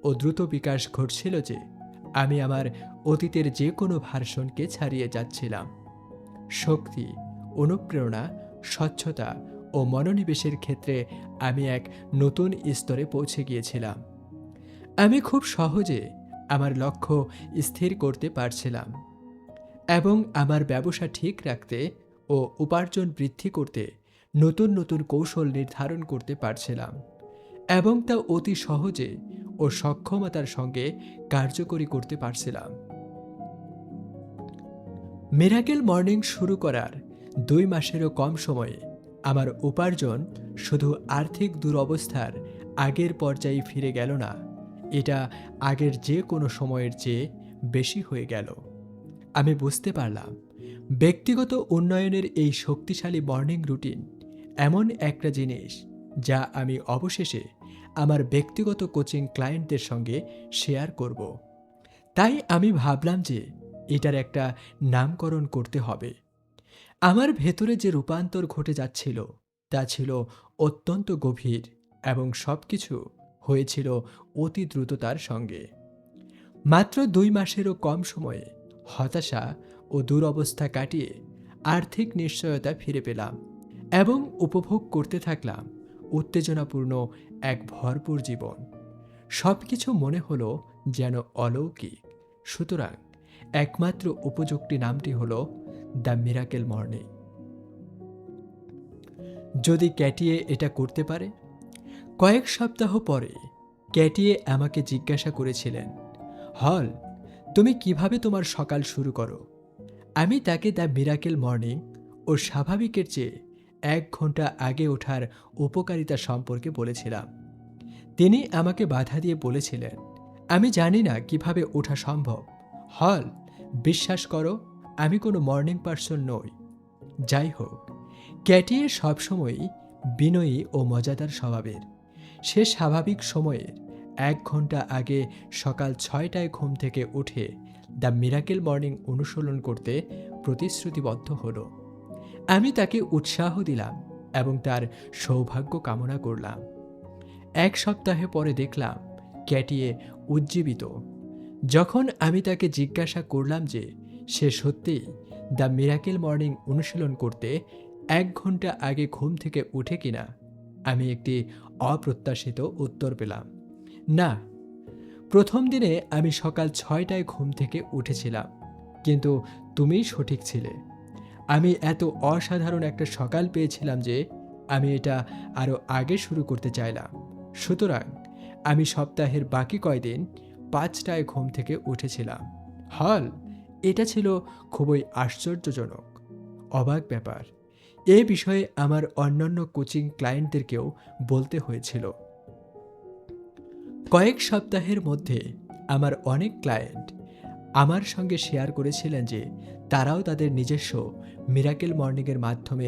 Speaker 1: ও দ্রুত বিকাশ ঘটছিল যে আমি আমার অতীতের যে কোনো ভার্সনকে ছাড়িয়ে যাচ্ছিলাম। শক্তি, অনুপ্রেরণা, স্বচ্ছতা ও মনোনিবেশের ক্ষেত্রে আমি এক নতুন স্তরে পৌঁছে গিয়েছিলাম। আমি খুব সহজে আমার লক্ষ্য স্থির করতে পারছিলাম এবং আমার ব্যবসা ঠিক রাখতে ও উপার্জন বৃদ্ধি করতে নতুন নতুন কৌশল নির্ধারণ করতে পারছিলাম, এবং তা অতি সহজে ও সক্ষমতার সঙ্গে কার্যকরী করতে পারছিলাম। মিরাকেল মর্নিং শুরু করার 2 মাসেরও কম সময়ে আমার উপার্জন শুধু আর্থিক দুরবস্থার আগের পর্যায়ে ফিরে গেল না, এটা আগের যে কোনো সময়ের চেয়ে বেশি হয়ে গেল। আমি বুঝতে পারলাম ব্যক্তিগত উন্নয়নের এই শক্তিশালী মর্নিং রুটিন এমন একটা জিনিস যা আমি অবশেষে আমার ব্যক্তিগত কোচিং ক্লায়েন্টদের সঙ্গে শেয়ার করব। তাই আমি ভাবলাম যে এটার একটা নামকরণ করতে হবে। আমার ভেতরে যে রূপান্তর ঘটে যাচ্ছিল তা ছিল অত্যন্ত গভীর এবং সবকিছু হয়েছিল অতি দ্রুততার সঙ্গে। মাত্র 2 মাসেরও কম সময়ে হতাশা ও দুরবস্থা কাটিয়ে আর্থিক নিশ্চয়তা ফিরে পেলাম এবং উপভোগ করতে থাকলাম উত্তেজনাপূর্ণ এক ভরপুর জীবন। সবকিছু মনে হলো যেন অলৌকিক। সুতরাং একমাত্র উপযুক্ত নামটি হলো দ্য মিরাকেল মর্নিং। যদি ক্যাটিয়ে এটা করতে পারে। কয়েক সপ্তাহ পরে ক্যাটিয়ে আমাকে জিজ্ঞাসা করেছিলেন, হল, তুমি কিভাবে তোমার সকাল শুরু করো? আমি তাকে দ্য মিরাকেল মর্নিং ও স্বাভাবিকের চেয়ে 1 ঘন্টা আগে ওঠার উপকারিতা সম্পর্কে বলেছিলাম। তিনি আমাকে বাধা দিয়ে বলেছিলেন, আমি জানি না কিভাবে ওঠা সম্ভব। হল, বিশ্বাস করো, আমি কোনো মর্নিং পার্সন নই। যাই হোক, ক্যাটিয়ে সবসময়ই বিনয়ী ও মজাদার স্বভাবের। সে স্বাভাবিক সময়ের 1 ঘন্টা আগে সকাল 6টায় ঘুম থেকে উঠে দ্য মিরাকেল মর্নিং অনুসরণ করতে প্রতিশ্রুতিবদ্ধ হলো। আমি তাকে উৎসাহ দিলাম এবং তার সৌভাগ্য কামনা করলাম। 1 সপ্তাহ পরে দেখলাম ক্যাটিয়ে উজ্জীবিত। যখন আমি তাকে জিজ্ঞাসা করলাম যে সে সত্যিই দ্য মিরাকেল মর্নিং অনুশীলন করতে 1 ঘন্টা আগে ঘুম থেকে উঠে কিনা, আমি একটি অপ্রত্যাশিত উত্তর পেলাম, না। প্রথম দিনে আমি সকাল 6টায় ঘুম থেকে উঠেছিলাম, কিন্তু তুমিই সঠিক ছিলে। আমি এত অসাধারণ একটা সকাল পেয়েছিলাম যে আমি এটা আরও আগে শুরু করতে চাইলাম। সুতরাং আমি সপ্তাহের বাকি কয়দিন 5টায় ঘুম থেকে উঠেছিলাম। হল, এটা ছিল খুবই আশ্চর্যজনক, অবাক ব্যাপার। এ বিষয়ে আমার অন্যান্য কোচিং ক্লায়েন্টদেরকেও বলতে হয়েছিল। কয়েক সপ্তাহের মধ্যে আমার অনেক ক্লায়েন্ট আমার সঙ্গে শেয়ার করেছিলেন যে তারাও তাদের নিজস্ব মিরাকেল মর্নিংয়ের মাধ্যমে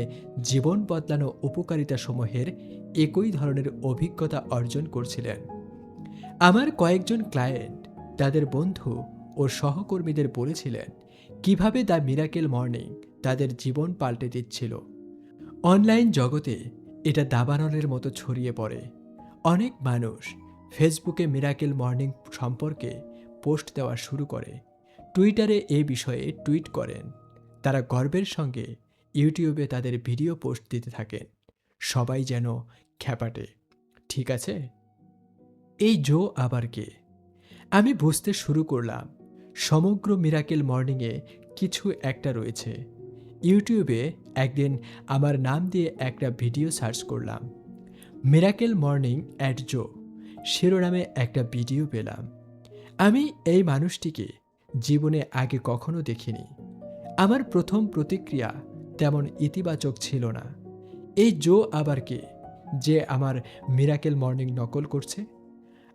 Speaker 1: জীবন বদলানো উপকারিতাসমূহের একই ধরনের অভিজ্ঞতা অর্জন করছিলেন। আমার কয়েকজন ক্লায়েন্ট তাদের বন্ধু ও সহকর্মীদের বলেছিলেন কিভাবে দ্য মিরাকেল মর্নিং তাদের জীবন পাল্টে দিচ্ছিল। অনলাইন জগতে এটা দাবানলের মতো ছড়িয়ে পড়ে। অনেক মানুষ ফেসবুকে মিরাকেল মর্নিং সম্পর্কে পোস্ট দেওয়া শুরু করে, টুইটারে এ বিষয়ে টুইট করেন। তারা গর্বের সঙ্গে ইউটিউবে তাদের ভিডিও পোস্ট দিতে থাকেন। সবাই যেন খ্যাপাটে। ঠিক আছে, এই জো আবার কে? আমি বুঝতে শুরু করলাম সমগ্র মিরাকেল মর্নিংয়ে কিছু একটা রয়েছে। ইউটিউবে একদিন আমার নাম দিয়ে একটা ভিডিও সার্চ করলাম। মিরাকেল মর্নিং অ্যাট জো শিরোনামে একটা ভিডিও পেলাম। আমি এই মানুষটিকে জীবনে আগে কখনো দেখিনি। আমার প্রথম প্রতিক্রিয়া তেমন ইতিবাচক ছিল না। এই জো আবার কে যে আমার মিরাকেল মর্নিং নকল করছে?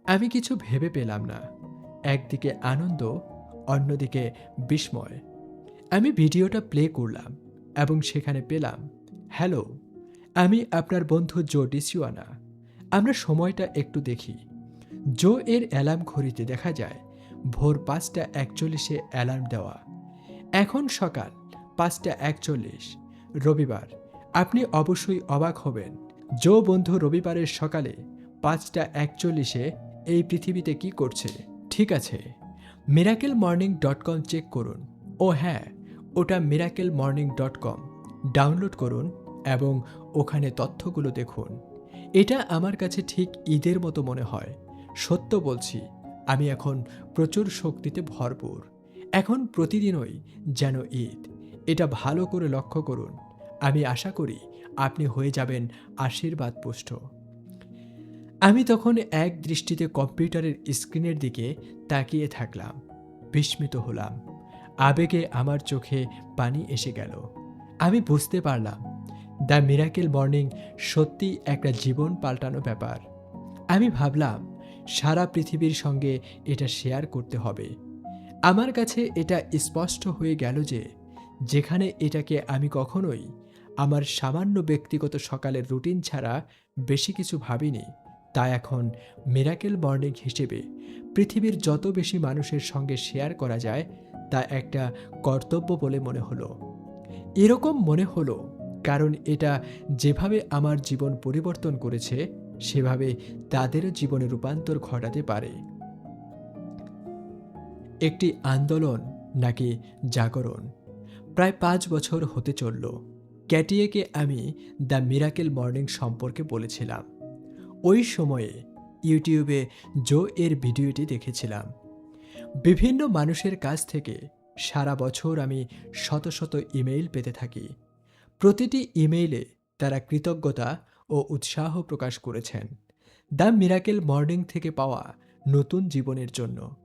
Speaker 1: আমি কিছু ভেবে পেলাম না। একদিকে আনন্দ, অন্যদিকে বিস্ময়। আমি ভিডিওটা প্লে করলাম এবং সেখানে পেলাম, হ্যালো, আমি আপনার বন্ধু জো ডিসিওয়ানা। আমরা সময়টা একটু দেখি। জো এর অ্যালার্ম ঘড়িতে দেখা যায় ভোর 5:41-এ অ্যালার্ম দেওয়া। এখন সকাল 5:41, রবিবার। আপনি অবশ্যই অবাক হবেন, জো বন্ধু রবিবারের সকালে 5:41-এ এই পৃথিবীতে কি করছে। ঠিক আছে, mirakelmorning.com চেক করুন। ও হ্যাঁ, ওটা mirakelmorning.com ডাউনলোড করুন এবং ওখানে তথ্যগুলো দেখুন। এটা আমার কাছে ঠিক ঈদের মতো মনে হয়। সত্য বলছি, আমি এখন প্রচুর শক্তিতে ভরপুর। এখন প্রতিদিনই যেন ঈদ। এটা ভালো করে লক্ষ্য করুন। আমি আশা করি আপনি হয়ে যাবেন আশীর্বাদ পুষ্ট। আমি তখন এক দৃষ্টিতে কম্পিউটারের স্ক্রিনের দিকে তাকিয়ে থাকলাম। বিস্মিত হলাম। আবেগে আমার চোখে পানি এসে গেল। আমি বুঝতে পারলাম দ্য মিরাকেল মর্নিং সত্যিই একটা জীবন পাল্টানো ব্যাপার। আমি ভাবলাম সারা পৃথিবীর সঙ্গে এটা শেয়ার করতে হবে। আমার কাছে এটা স্পষ্ট হয়ে গেল যে যেখানে এটাকে আমি কখনোই আমার সামান্য ব্যক্তিগত সকালের রুটিন ছাড়া বেশি কিছু ভাবিনি, তা এখন মিরাকেল মর্নিং হিসেবে পৃথিবীর যত বেশি মানুষের সঙ্গে শেয়ার করা যায় তা একটা কর্তব্য বলে মনে হলো। এরকম মনে হলো কারণ এটা যেভাবে আমার জীবন পরিবর্তন করেছে সেভাবে তাদেরও জীবনে রূপান্তর ঘটাতে পারে। একটি আন্দোলন নাকি জাগরণ? প্রায় ৫ বছর হতে চলল ক্যাটিয়েকে আমি দ্য মিরাকেল মর্নিং সম্পর্কে বলেছিলাম। ওই সময়ে ইউটিউবে জো এর ভিডিওটি দেখেছিলাম। বিভিন্ন মানুষের কাছ থেকে সারা বছর আমি শত শত ইমেইল পেতে থাকি। প্রতিটি ইমেইলে তারা কৃতজ্ঞতা ও উৎসাহ প্রকাশ করেছেন দ্য মিরাকেল মর্নিং থেকে পাওয়া নতুন জীবনের জন্য।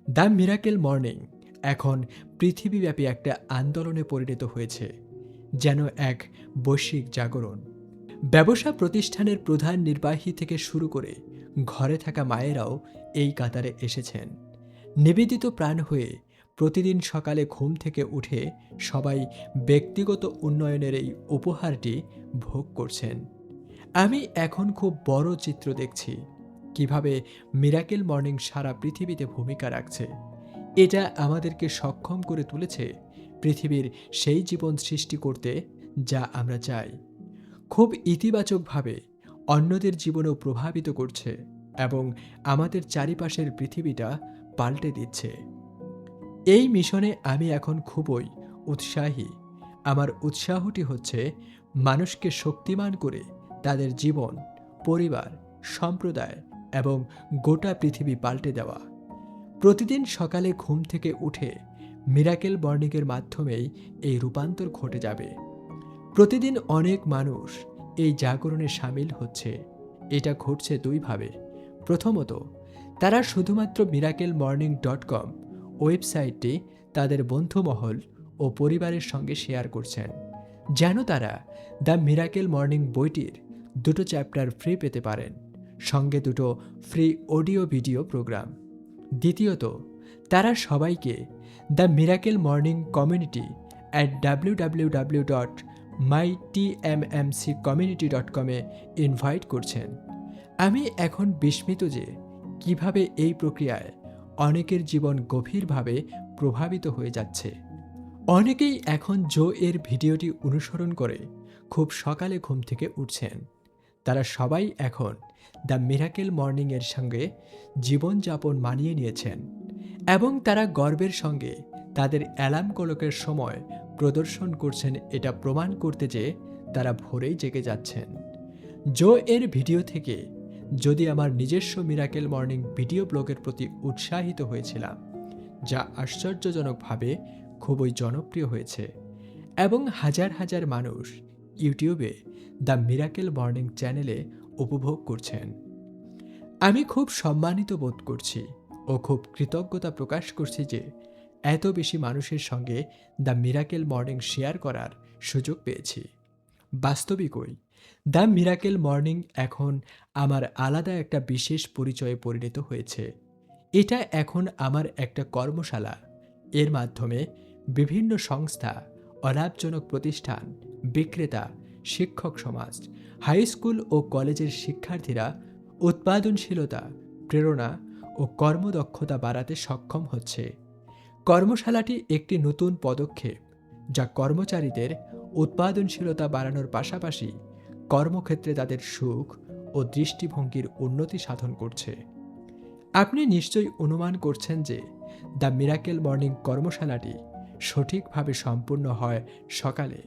Speaker 1: দ্য মিরাকেল মর্নিং এখন পৃথিবীব্যাপী একটা আন্দোলনে পরিণত হয়েছে, যেন এক বৈশ্বিক জাগরণ। ব্যবসা প্রতিষ্ঠানের প্রধান নির্বাহী থেকে শুরু করে ঘরে থাকা মায়েরাও এই কাতারে এসেছেন। নিবেদিত প্রাণ হয়ে প্রতিদিন সকালে ঘুম থেকে উঠে সবাই ব্যক্তিগত উন্নয়নের এই উপহারটি ভোগ করছেন। আমি এখন খুব বড় চিত্র দেখছি কিভাবে মিরাকেল মর্নিং সারা পৃথিবীতে ভূমিকা রাখছে। এটা আমাদেরকে সক্ষম করে তুলেছে পৃথিবীর সেই জীবন সৃষ্টি করতে যা আমরা চাই। খুব ইতিবাচকভাবে অন্যদের জীবনেও প্রভাবিত করছে এবং আমাদের চারিপাশের পৃথিবীটা পাল্টে দিচ্ছে। এই মিশনে আমি এখন খুবই উৎসাহী। আমার উৎসাহটি হচ্ছে মানুষকে শক্তিমান করে তাদের জীবন, পরিবার, সম্প্রদায় এবং গোটা পৃথিবী পাল্টে দেওয়া। প্রতিদিন সকালে ঘুম থেকে উঠে মিরাকেল মর্নিংয়ের মাধ্যমেই এই রূপান্তর ঘটে যাবে। প্রতিদিন অনেক মানুষ এই জাগরণে সামিল হচ্ছে। এটা ঘটছে দুইভাবে। প্রথমত, তারা শুধুমাত্র mirakelmorning.com ওয়েবসাইটটি তাদের বন্ধুমহল ও পরিবারের সঙ্গে শেয়ার করছেন, যেন তারা দ্য মিরাকেল মর্নিং বইটির 2টো চ্যাপ্টার ফ্রি পেতে পারেন, সঙ্গে 2টো ফ্রি অডিও ভিডিও প্রোগ্রাম। দ্বিতীয়ত, তারা সবাইকে the miracle morning community @www.mytmmccommunity.com A invite করছেন। আমি এখন বিস্মিত যে কিভাবে এই প্রক্রিয়ায় অনেকের জীবন গভীরভাবে প্রভাবিত হয়ে যাচ্ছে। অনেকেই এখন জো এর ভিডিওটি অনুসরণ করে খুব সকালে ঘুম থেকে উঠছেন। তারা সবাই এখন দ্য মিরাকেল মর্নিংয়ের সঙ্গে জীবনযাপন মানিয়ে নিয়েছেন এবং তারা গর্বের সঙ্গে তাদের অ্যালার্ম ক্লকের সময় প্রদর্শন করছেন, এটা প্রমাণ করতে যে তারা ভোরেই জেগে যাচ্ছেন। জো এর ভিডিও থেকে যদি আমার নিজস্ব মিরাকেল মর্নিং ভিডিও ব্লগের প্রতি উৎসাহিত হয়েছিলাম, যা আশ্চর্যজনকভাবে খুবই জনপ্রিয় হয়েছে এবং হাজার হাজার মানুষ ইউটিউবে দ্য মিরাকেল মর্নিং চ্যানেলে উপভোগ করছেন। আমি খুব সম্মানিত বোধ করছি ও খুব কৃতজ্ঞতা প্রকাশ করছি যে এত বেশি মানুষের সঙ্গে দ্য মিরাকেল মর্নিং শেয়ার করার সুযোগ পেয়েছি। বাস্তবিকই দ্য মিরাকেল মর্নিং এখন আমার আলাদা একটা বিশেষ পরিচয়ে পরিণত হয়েছে। এটা এখন আমার একটা কর্মশালা। এর মাধ্যমে বিভিন্ন সংস্থা, অলাভজনক প্রতিষ্ঠান, বিক্রেতা, শিক্ষক সমাজ, হাই স্কুল ও কলেজের শিক্ষার্থীরা উৎপাদনশীলতা, প্রেরণা ও কর্মদক্ষতা বাড়াতে সক্ষম হচ্ছে। কর্মশালাটি একটি নতুন পদক্ষেপ যা কর্মচারীদের উৎপাদনশীলতা বাড়ানোর পাশাপাশি কর্মক্ষেত্রে তাদের সুখ ও দৃষ্টিভঙ্গির উন্নতি সাধন করছে। আপনি নিশ্চয়ই অনুমান করছেন যে দ্য মিরাকেল মর্নিং কর্মশালাটি সঠিকভাবে সম্পূর্ণ হয় সকালে,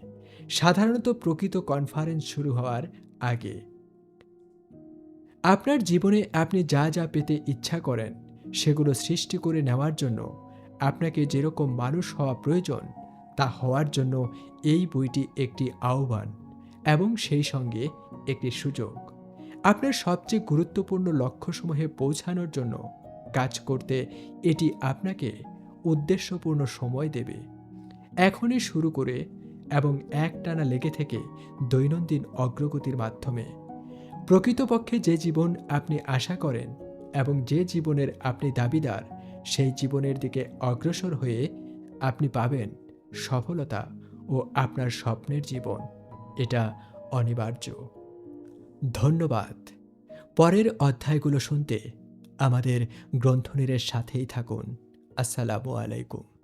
Speaker 1: সাধারণত প্রকৃত কনফারেন্স শুরু হওয়ার আগে। আপনার জীবনে আপনি যা যা পেতে ইচ্ছা করেন সেগুলো সৃষ্টি করে নেওয়ার জন্য আপনাকে যেরকম মানুষ হওয়া প্রয়োজন তা হওয়ার জন্য এই বইটি একটি আহ্বান এবং সেই সঙ্গে একটি সুযোগ। আপনার সবচেয়ে গুরুত্বপূর্ণ লক্ষ্যসমূহে পৌঁছানোর জন্য কাজ করতে এটি আপনাকে উদ্দেশ্যপূর্ণ সময় দেবে। এখনই শুরু করে এবং একটানা লেগে থেকে দৈনন্দিন অগ্রগতির মাধ্যমে প্রকৃতপক্ষে যে জীবন আপনি আশা করেন এবং যে জীবনের আপনি দাবিদার, সেই জীবনের দিকে অগ্রসর হয়ে আপনি পাবেন সফলতা ও আপনার স্বপ্নের জীবন। এটা অনিবার্য। ধন্যবাদ। পরের অধ্যায়গুলো শুনতে আমাদের গ্রন্থনিরের সাথেই থাকুন। আসসালামু আলাইকুম।